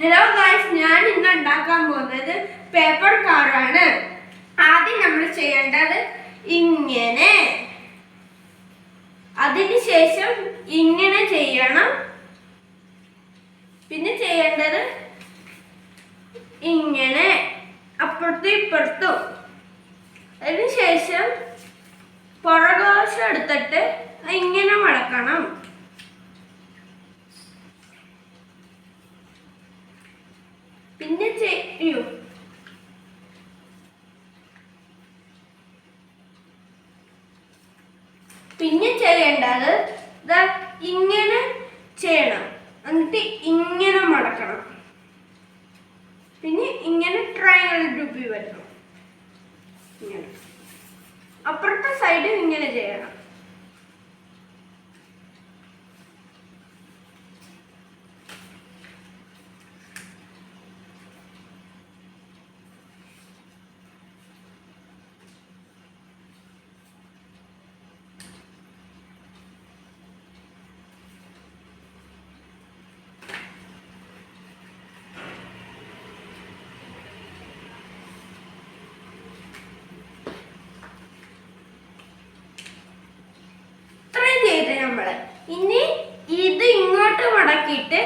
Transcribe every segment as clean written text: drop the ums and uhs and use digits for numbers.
Hello guys, ഞാൻ ഇന്ന് ഉണ്ടാക്കാൻ പോകുന്നത് പേപ്പർ കാറാണ്. ആദ്യം നമ്മൾ ചെയ്യേണ്ടത് ഇങ്ങനെ, അതിനുശേഷം ഇങ്ങനെ ചെയ്യണം. പിന്നെ ചെയ്യേണ്ടത് ഇങ്ങനെ അപ്പുറത്തും ഇപ്പുറത്തും. അതിനുശേഷം പുറകുവശം എടുത്തിട്ട് ഇങ്ങനെ മടക്കണം. പിന്നെ ചെയ്യേണ്ടത് ഇങ്ങനെ ചെയ്യണം. എന്നിട്ട് ഇങ്ങനെ മടക്കണം. പിന്നെ ഇങ്ങനെ ട്രയാങ്കിൾ രൂപി വരണം. ഇങ്ങനെ അപ്പുറത്തെ സൈഡ് ഇങ്ങനെ ചെയ്യണം. ഇനി ഇത് ഇങ്ങോട്ട് മടക്കിയിട്ട്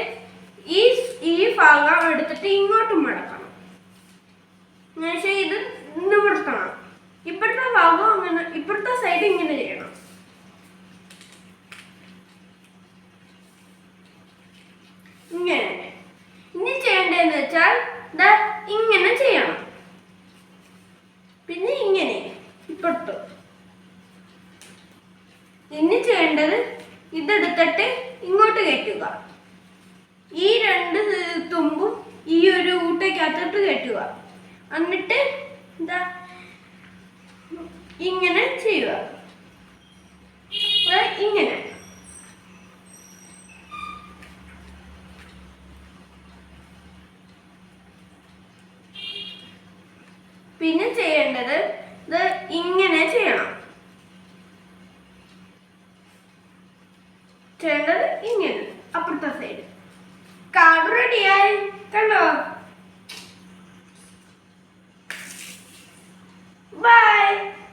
ഈ ഭാഗം എടുത്തിട്ട് ഇങ്ങോട്ട് മടക്കണം. ഇത് നിവർത്തണം. ഇപ്പുറത്തെ ഭാഗം അങ്ങനെ, ഇപ്പുറത്തെ സൈഡ് ഇങ്ങനെ ചെയ്യണം. ഇങ്ങനെ. ഇനി ചെയ്യേണ്ടതെന്ന് വെച്ചാൽ ഇങ്ങനെ ചെയ്യണം. പിന്നെ ഇങ്ങനെ ഇപ്പുറത്തും. ഇനി ചെയ്യേണ്ടത് ഇതെടുത്തിട്ട് ഇങ്ങോട്ട് കയറ്റുക. ഈ രണ്ട് തുമ്പും ഈ ഒരു ഊട്ടയ്ക്കകത്തോട്ട് കയറ്റുക. എന്നിട്ട് ഇങ്ങനെ ചെയ്യുക. ഇങ്ങനെ. പിന്നെ ചെയ്യേണ്ടത് ഇങ്ങനെ